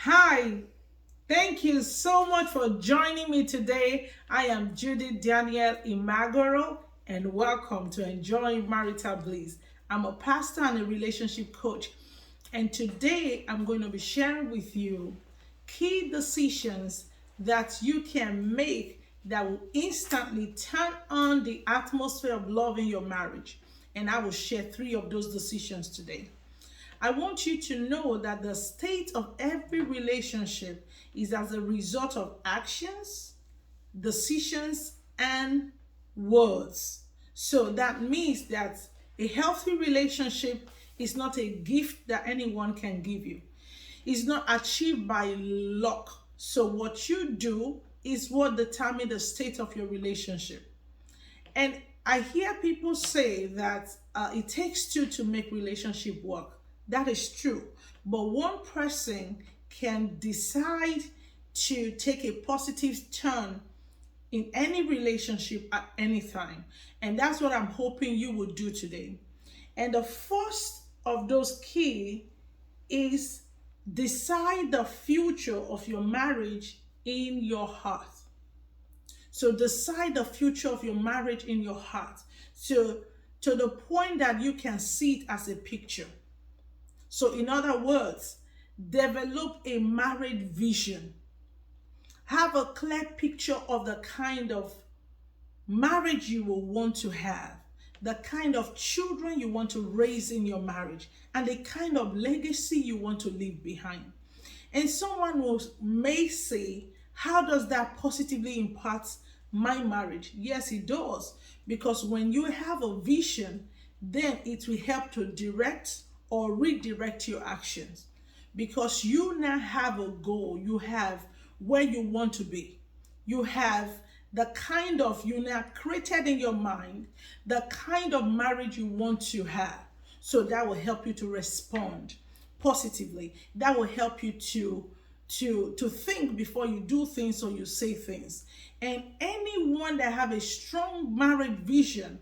Hi, thank you so much for joining me today. I am Judy Daniel Imagoro, and welcome to Enjoy Marital Bliss. I'm a pastor and a relationship coach, and today I'm going to be sharing with you key decisions that you can make that will instantly turn on the atmosphere of love in your marriage. And I will share three of those decisions today. I want you to know that the state of every relationship is as a result of actions, decisions, and words. So that means that a healthy relationship is not a gift that anyone can give you. It's not achieved by luck. So what you do is what determines the state of your relationship. And I hear people say that it takes two to make relationship work. That is true. But one person can decide to take a positive turn in any relationship at any time. And that's what I'm hoping you will do today. And the first of those key is decide the future of your marriage in your heart. So decide the future of your marriage in your heart to the point that you can see it as a picture. So in other words, develop a married vision. Have a clear picture of the kind of marriage you will want to have, the kind of children you want to raise in your marriage, and the kind of legacy you want to leave behind. And someone may say, how does that positively impact my marriage? Yes, it does. Because when you have a vision, then it will help to direct or redirect your actions. Because you now have a goal, you have where you want to be. You have the kind of, you now created in your mind, the kind of marriage you want to have. So that will help you to respond positively. That will help you to think before you do things or you say things. And anyone that have a strong married vision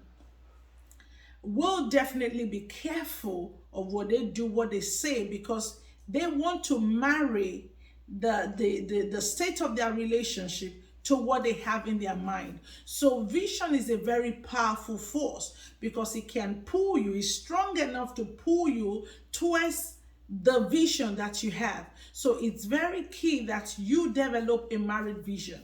will definitely be careful of what they do, what they say, because they want to marry the state of their relationship to what they have in their mind. So vision is a very powerful force because it can pull you, it's strong enough to pull you towards the vision that you have. So it's very key that you develop a married vision.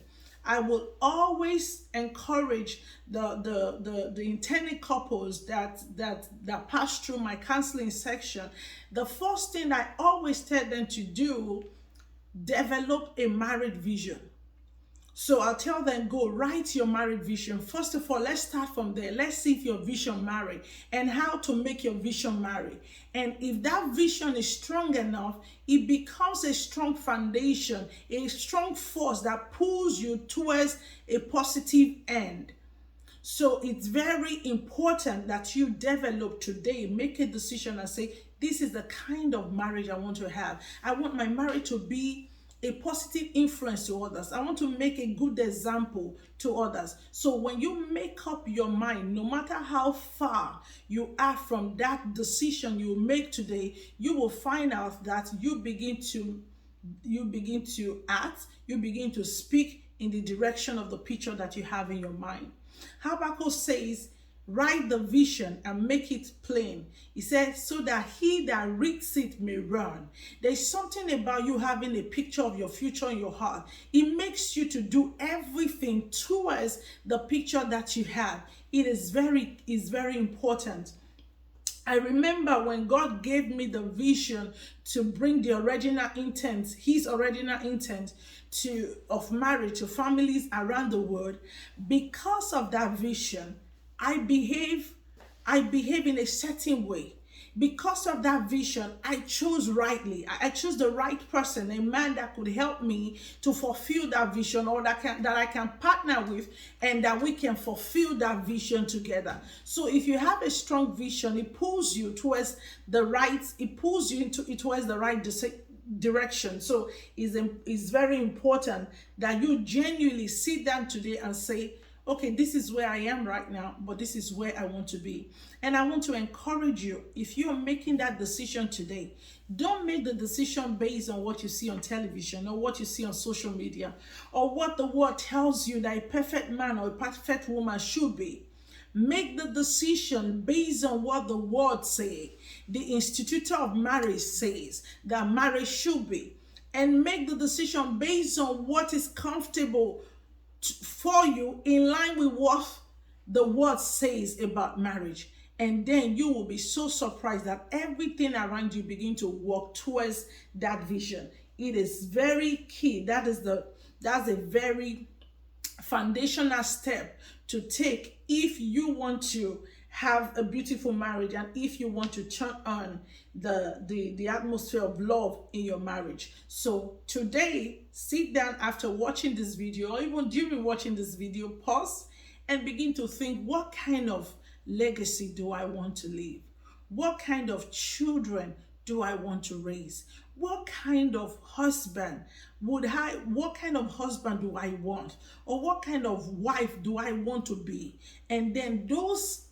I will always encourage the intended couples that pass through my counseling section. The first thing I always tell them to do, develop a married vision. So I'll tell them, go write your married vision. First of all, let's start from there. Let's see if your vision marry and how to make your vision marry. And if that vision is strong enough, it becomes a strong foundation, a strong force that pulls you towards a positive end. So it's very important that you develop today, make a decision and say, this is the kind of marriage I want to have. I want my marriage to be a positive influence to others. I want to make a good example to others. So when you make up your mind, no matter how far you are from that decision you make today, you will find out that you begin to act, you begin to speak in the direction of the picture that you have in your mind. Habakkuk says, write the vision and make it plain. He said, so that he that reads it may run. There's something about you having a picture of your future in your heart. It makes you to do everything towards the picture that you have. It is very important. I remember when God gave me the vision to bring the original intent, his original intent of marriage to families around the world. Because of that vision, I behave in a certain way. Because of that vision, I chose rightly. I chose the right person, a man that could help me to fulfill that vision, or that I can partner with, and that we can fulfill that vision together. So if you have a strong vision, it pulls you towards the right, towards the right direction. So it's very important that you genuinely sit down today and say, okay, this is where I am right now, but this is where I want to be. And I want to encourage you, if you're making that decision today, don't make the decision based on what you see on television or what you see on social media or what the world tells you that a perfect man or a perfect woman should be. Make the decision based on what the word says, the institutor of marriage says that marriage should be. And make the decision based on what is comfortable for you, in line with what the word says about marriage. And then you will be so surprised that everything around you begin to work towards that vision. It is very key. That's a very foundational step to take if you want to have a beautiful marriage and if you want to turn on the atmosphere of love in your marriage. So today, sit down after watching this video or even during watching this video, pause and begin to think, what kind of legacy do I want to leave? What kind of children do I want to raise? What kind of husband what kind of husband do I want? Or what kind of wife do I want to be? And then those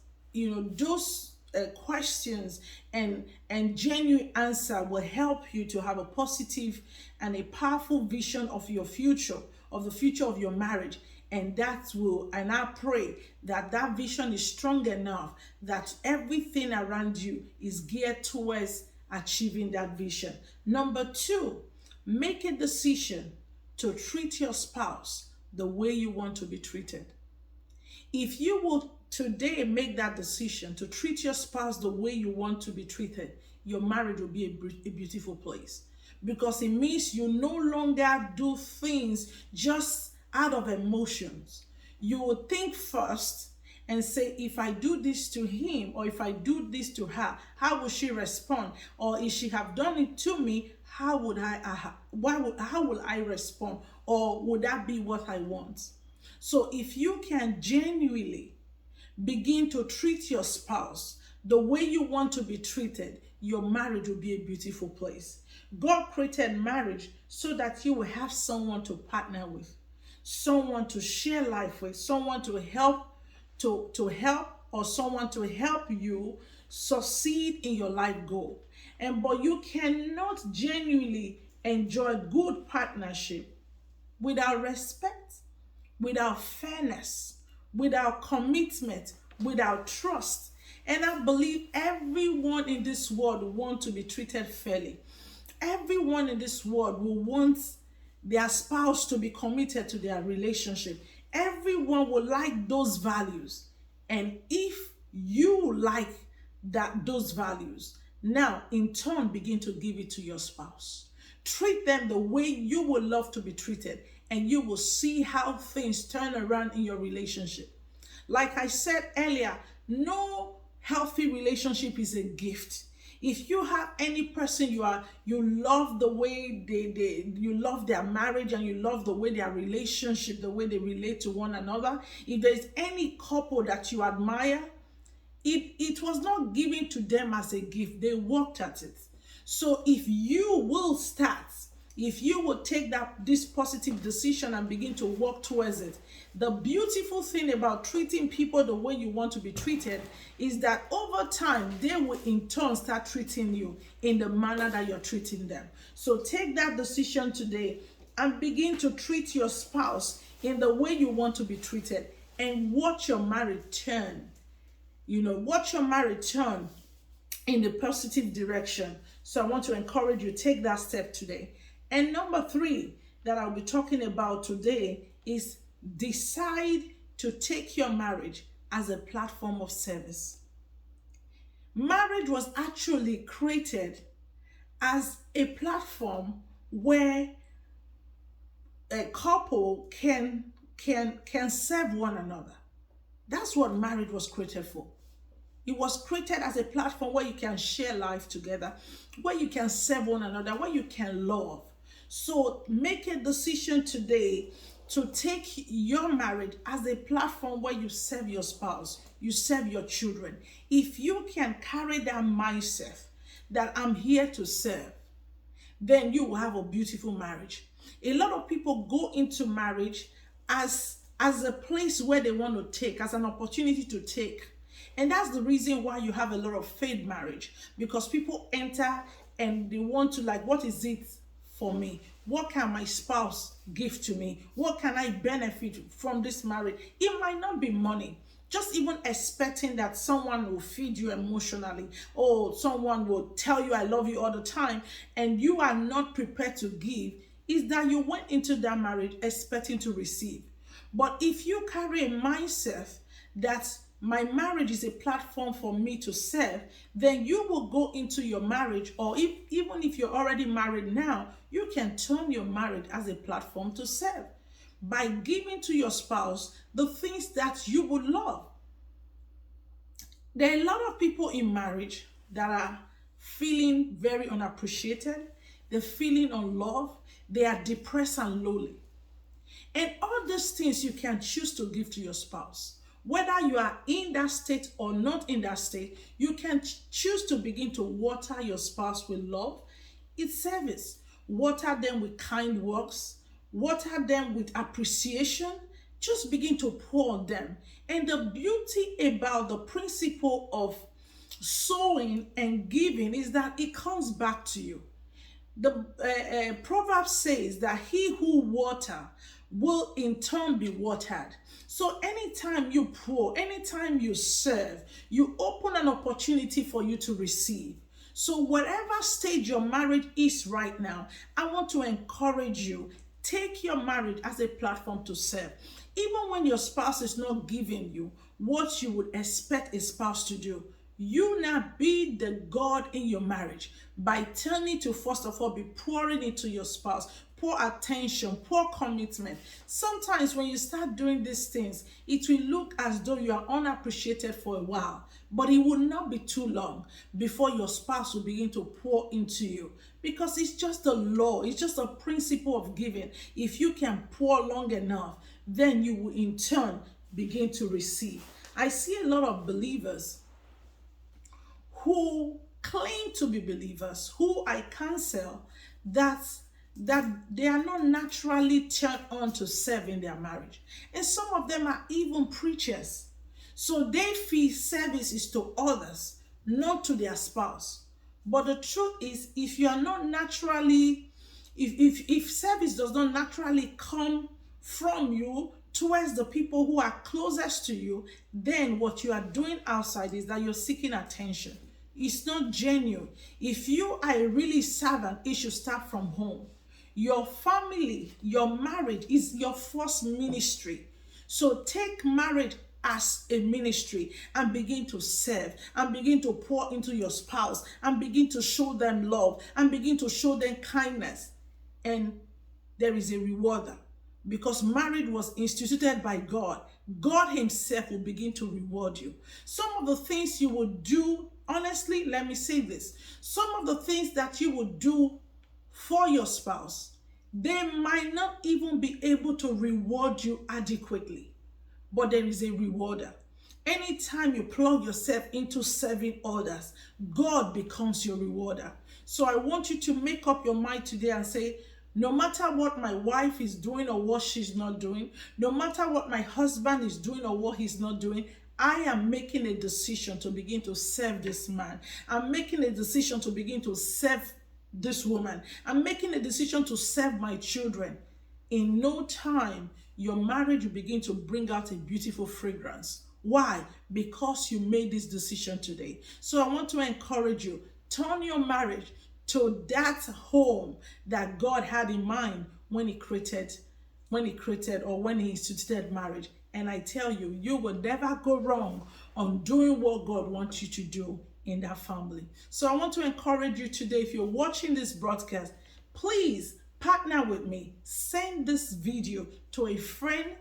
questions and genuine answer will help you to have a positive and a powerful vision of your future, of the future of your marriage. And I pray that that vision is strong enough that everything around you is geared towards achieving that vision. Number 2, make a decision to treat your spouse the way you want to be treated. If you will today make that decision to treat your spouse the way you want to be treated, your marriage will be a beautiful place, because it means you no longer do things just out of emotions. You will think first and say, if I do this to him or if I do this to her, how will she respond? Or if she have done it to me, how will I respond? Or would that be what I want? So if you can genuinely begin to treat your spouse the way you want to be treated, your marriage will be a beautiful place. God created marriage so that you will have someone to partner with, someone to share life with, someone to help or someone to help you succeed in your life goal. But you cannot genuinely enjoy good partnership without respect, without fairness, without commitment, without trust. And I believe everyone in this world wants to be treated fairly. Everyone in this world will want their spouse to be committed to their relationship. Everyone will like those values. And if you like those values, now in turn begin to give it to your spouse. Treat them the way you would love to be treated, and you will see how things turn around in your relationship. Like I said earlier, no healthy relationship is a gift. If you have any person you love the way you love their marriage and you love the way their relationship, the way they relate to one another, if there's any couple that you admire, it was not given to them as a gift. They worked at it. So if you will take this positive decision and begin to work towards it, the beautiful thing about treating people the way you want to be treated is that over time, they will in turn start treating you in the manner that you're treating them. So take that decision today and begin to treat your spouse in the way you want to be treated, and watch your marriage turn. Watch your marriage turn in the positive direction. So I want to encourage you, take that step today. And number 3 that I'll be talking about today is decide to take your marriage as a platform of service. Marriage was actually created as a platform where a couple can serve one another. That's what marriage was created for. It was created as a platform where you can share life together, where you can serve one another, where you can love. So make a decision today to take your marriage as a platform where you serve your spouse, you serve your children. If you can carry that mindset that I'm here to serve, then you will have a beautiful marriage. A lot of people go into marriage as as a place where they want to take, as an opportunity to take. And that's the reason why you have a lot of failed marriage, because people enter and they want to, like, what is it for me? What can my spouse give to me? What can I benefit from this marriage? It might not be money. Just even expecting that someone will feed you emotionally, or someone will tell you I love you all the time, and you are not prepared to give, is that you went into that marriage expecting to receive. But if you carry a mindset that my marriage is a platform for me to serve, then you will go into your marriage, or even if you're already married now, you can turn your marriage as a platform to serve by giving to your spouse the things that you would love. There are a lot of people in marriage that are feeling very unappreciated, they're feeling unloved, they are depressed and lonely. And all these things you can choose to give to your spouse. Whether you are in that state or not in that state, you can choose to begin to water your spouse with love, its service. Water them with kind words, water them with appreciation. Just begin to pour on them. And the beauty about the principle of sowing and giving is that it comes back to you. The proverb says that he who water will in turn be watered. So anytime you pour, anytime you serve, you open an opportunity for you to receive. So whatever stage your marriage is right now, I want to encourage you, take your marriage as a platform to serve. Even when your spouse is not giving you what you would expect a spouse to do, you now be the God in your marriage by turning to, first of all, be pouring into your spouse, pour attention, pour commitment. Sometimes when you start doing these things, it will look as though you are unappreciated for a while, but it will not be too long before your spouse will begin to pour into you, because it's just the law, it's just a principle of giving. If you can pour long enough, then you will in turn begin to receive. I see a lot of believers who claim to be believers, who I counsel that they are not naturally turned on to serve in their marriage. And some of them are even preachers. So they feel service is to others, not to their spouse. But the truth is, if you are not naturally, if service does not naturally come from you towards the people who are closest to you, then what you are doing outside is that you're seeking attention. It's not genuine. If you are a really servant, it should start from home. Your family, your marriage is your first ministry. So take marriage as a ministry and begin to serve and begin to pour into your spouse and begin to show them love and begin to show them kindness. And there is a rewarder, because marriage was instituted by God. God himself will begin to reward you. Some of the things you will do, honestly, let me say this. Some of the things that you will do for your spouse, they might not even be able to reward you adequately, but there is a rewarder. Anytime you plug yourself into serving others, God becomes your rewarder. So I want you to make up your mind today and say, no matter what my wife is doing or what she's not doing, no matter what my husband is doing or what he's not doing, I am making a decision to begin to serve this man. I'm making a decision to begin to serve this woman. I'm making a decision to serve my children. In no time, your marriage will begin to bring out a beautiful fragrance. Why? Because you made this decision today. So I want to encourage you, turn your marriage to that home that God had in mind when he created or when he instituted marriage. And I tell you, you will never go wrong on doing what God wants you to do in that family. So I want to encourage you today, if you're watching this broadcast, please partner with me. Send this video to a friend,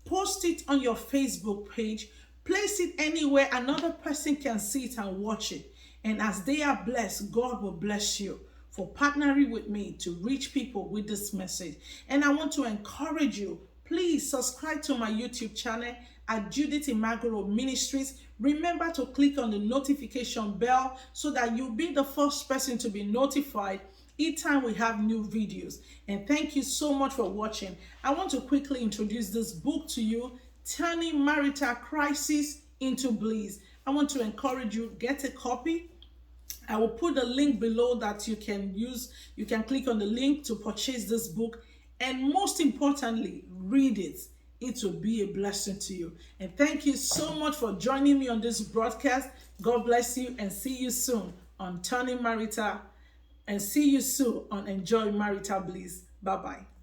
post it on your Facebook page, place it anywhere another person can see it and watch it. And as they are blessed, God will bless you for partnering with me to reach people with this message. And I want to encourage you, please subscribe to my YouTube channel at Judith Imagoro Ministries. Remember to click on the notification bell so that you'll be the first person to be notified each time we have new videos. And thank you so much for watching. I want to quickly introduce this book to you, Turning Marital Crisis into Bliss. I want to encourage you, get a copy. I will put the link below that you can use. You can click on the link to purchase this book. And most importantly, read it. It will be a blessing to you. And thank you so much for joining me on this broadcast. God bless you, and see you soon on Turning Marital, and see you soon on Enjoy Marital Bliss. Bye-bye.